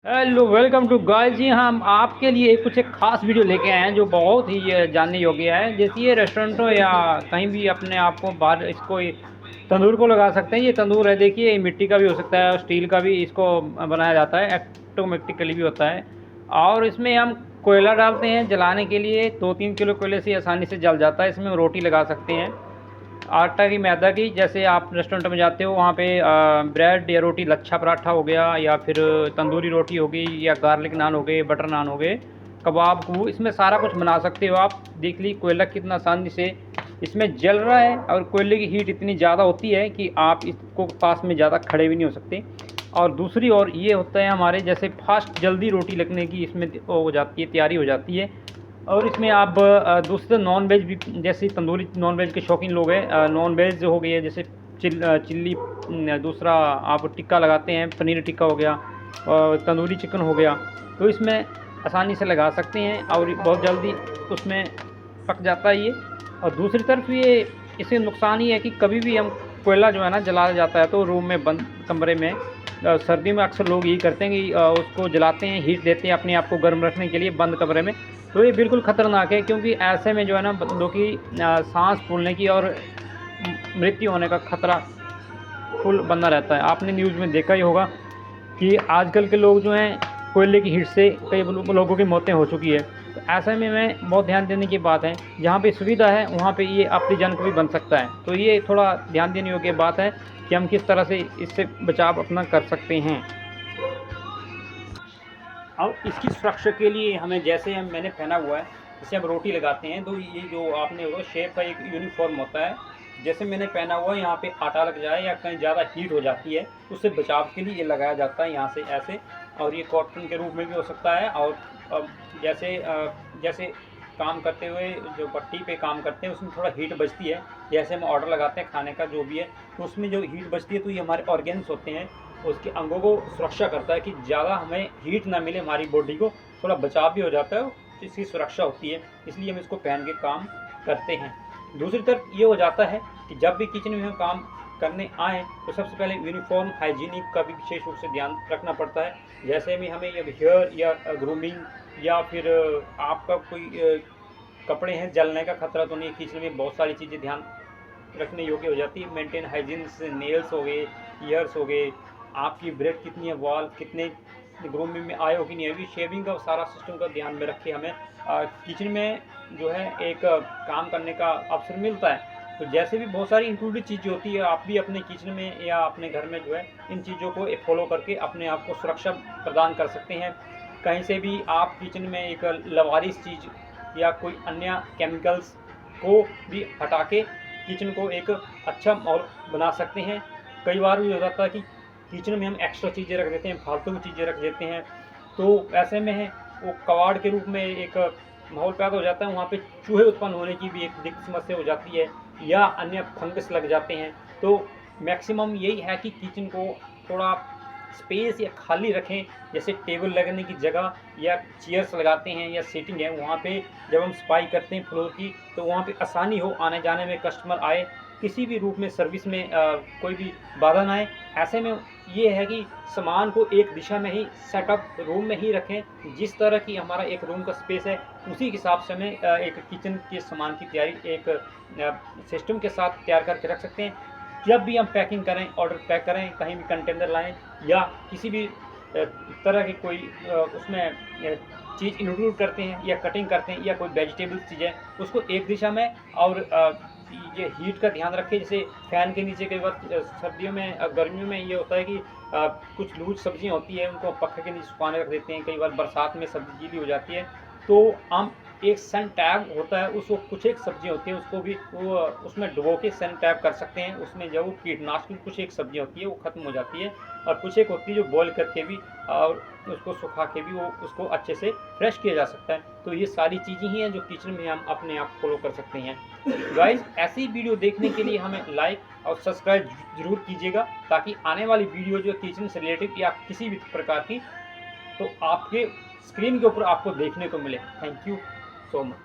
Hello welcome to guys जी। हम आपके लिए कुछ एक खास वीडियो लेके आए हैं जो बहुत ही जानने योग्य है। जैसे ये रेस्टोरेंटों या कहीं भी अपने आप को बाहर इसको तंदूर को लगा सकते हैं। ये तंदूर है, देखिए मिट्टी का भी हो सकता है और स्टील का भी इसको बनाया जाता है, ऑटोमेटिकली भी होता है। और इसमें हम कोयला डालते हैं जलाने के लिए। 2-3 किलो कोयले से आसानी से जल जाता है। इसमें हम रोटी लगा सकते हैं आटा की, मैदा की। जैसे आप रेस्टोरेंट में जाते हो वहाँ पे ब्रेड या रोटी, लच्छा पराठा हो गया या फिर तंदूरी रोटी हो गई या गार्लिक नान हो गए, बटर नान हो गए, कबाब को, इसमें सारा कुछ बना सकते हो आप। देख ली कोयला कितना आसानी से इसमें जल रहा है और कोयले की हीट इतनी ज़्यादा होती है कि आप इसको पास में ज़्यादा खड़े भी नहीं हो सकते। और दूसरी ओर ये होता है हमारे जैसे फास्ट जल्दी रोटी लगने की इसमें हो जाती है, तैयारी हो जाती है। और इसमें आप दूसरे नॉन वेज भी, जैसे तंदूरी नॉन वेज के शौकीन लोग हैं, नॉन वेज हो गई है जैसे चिल्ली, दूसरा आप टिक्का लगाते हैं, पनीर टिक्का हो गया और तंदूरी चिकन हो गया, तो इसमें आसानी से लगा सकते हैं और बहुत जल्दी उसमें पक जाता है ये। और दूसरी तरफ ये इससे नुकसान ये है कि कभी भी हम कोयला जो है ना जलाया जाता है तो रूम में बंद कमरे में, सर्दी में अक्सर लोग यही करते हैं कि उसको जलाते हैं, हीट देते हैं अपने आप को गर्म रखने के लिए बंद कमरे में। तो ये बिल्कुल ख़तरनाक है, क्योंकि ऐसे में जो है ना बंदों की सांस फूलने की और मृत्यु होने का खतरा फुल बना रहता है। आपने न्यूज़ में देखा ही होगा कि आजकल के लोग जो हैं कोयले की हीट से कई लोगों की मौतें हो चुकी है। तो ऐसे में मैं बहुत ध्यान देने की बात है, जहाँ पे सुविधा है वहाँ पे ये आपत्तिजनक भी बन सकता है। तो ये थोड़ा ध्यान देने योग्य बात है कि हम किस तरह से इससे बचाव अपना कर सकते हैं। अब इसकी सुरक्षा के लिए हमें, जैसे हम मैंने पहना हुआ है, जैसे हम रोटी लगाते हैं तो ये जो आपने वो शेप का एक यूनिफॉर्म होता है, जैसे मैंने पहना हुआ है, यहाँ पे आटा लग जाए या कहीं ज़्यादा हीट हो जाती है उससे बचाव के लिए ये लगाया जाता है यहाँ से ऐसे। और ये कॉटन के रूप में भी हो सकता है। और जैसे जैसे काम करते हुए जो पट्टी पे काम करते हैं उसमें थोड़ा हीट बचती है, जैसे हम ऑर्डर लगाते हैं खाने का जो भी है, तो उसमें जो हीट बचती है तो ये हमारे ऑर्गेन्स होते हैं, उसके अंगों को सुरक्षा करता है कि ज़्यादा हमें हीट ना मिले, हमारी बॉडी को थोड़ा बचाव भी हो जाता है, तो इसकी सुरक्षा होती है, इसलिए हम इसको पहन के काम करते हैं। दूसरी तरफ ये हो जाता है कि जब भी किचन में हम काम करने आएँ तो सबसे पहले यूनिफॉर्म हाइजीनिक का भी विशेष रूप से ध्यान रखना पड़ता है। जैसे में हमें ये हेयर या ग्रूमिंग या फिर आपका कोई कपड़े हैं जलने का खतरा तो नहीं, किचन में बहुत सारी चीज़ें ध्यान रखने योग्य हो जाती है। मेंटेन हाइजीन से नेल्स हो गए, ईयर्स हो गए, आपकी ब्रेड कितनी है, वाल कितने ग्रूमिंग में आए हो कि नहीं, अभी शेविंग का सारा सिस्टम का ध्यान में रखे हमें किचन में जो है एक काम करने का अवसर मिलता है। तो जैसे भी बहुत सारी इंक्लूडेड चीज़ें होती है, आप भी अपने किचन में या अपने घर में जो है इन चीज़ों को फॉलो करके अपने आप को सुरक्षा प्रदान कर सकते हैं। कहीं से भी आप किचन में एक लवारिस चीज़ या कोई अन्य केमिकल्स को भी हटा के किचन को एक अच्छा माहौल बना सकते हैं। कई बार ये हो जाता है कि किचन में हम एक्स्ट्रा चीज़ें रख देते हैं, फालतू की चीज़ें रख देते हैं, तो ऐसे में है वो कबाड़ के रूप में एक माहौल पैदा हो जाता है, वहाँ पे चूहे उत्पन्न होने की भी एक दिक्कत समस्या हो जाती है या अन्य फंगस लग जाते हैं। तो मैक्सिमम यही है कि किचन को थोड़ा स्पेस या खाली रखें, जैसे टेबल लगने की जगह या चेयर्स लगाते हैं या सीटिंग है वहाँ पे जब हम सफाई करते हैं फ्लोर की, तो वहाँ पे आसानी हो आने जाने में, कस्टमर आए किसी भी रूप में सर्विस में कोई भी बाधा ना आए। ऐसे में ये है कि सामान को एक दिशा में ही सेटअप रूम में ही रखें, जिस तरह की हमारा एक रूम का स्पेस है उसी के हिसाब से हमें एक किचन के सामान की तैयारी एक सिस्टम के साथ तैयार करके रख सकते हैं। जब भी हम पैकिंग करें, ऑर्डर पैक करें, कहीं भी कंटेनर लाएं या किसी भी तरह की कोई उसमें चीज़ इंक्लूड करते हैं या कटिंग करते हैं या कोई वेजिटेबल्स चीज़ है, उसको एक दिशा में और ये हीट का ध्यान रखें। जैसे फ़ैन के नीचे कई बार सर्दियों में गर्मियों में ये होता है कि कुछ लूज सब्जियां होती है उनको पंखे के नीचे सुखाने रख देते हैं, कई बार बरसात में सब्जी गीली हो जाती है, तो हम एक सन टैब होता है उसको, कुछ एक सब्जियां होती हैं उसको भी वो उसमें डुबो के सन टैब कर सकते हैं। उसमें जो कीटनाशक कुछ एक सब्जियां होती है वो ख़त्म हो जाती है, और कुछ एक होती है जो बॉयल करके भी और उसको सुखा के भी वो उसको अच्छे से फ्रेश किया जा सकता है। तो ये सारी चीज़ें ही हैं जो किचन में हम अपने आप फॉलो कर सकते हैं। गाइस, ऐसी वीडियो देखने के लिए हमें लाइक और सब्सक्राइब ज़रूर कीजिएगा, ताकि आने वाली वीडियो जो किचन से रिलेटेड या किसी भी प्रकार की, तो आपके स्क्रीन के ऊपर आपको देखने को मिले। Thank you so much.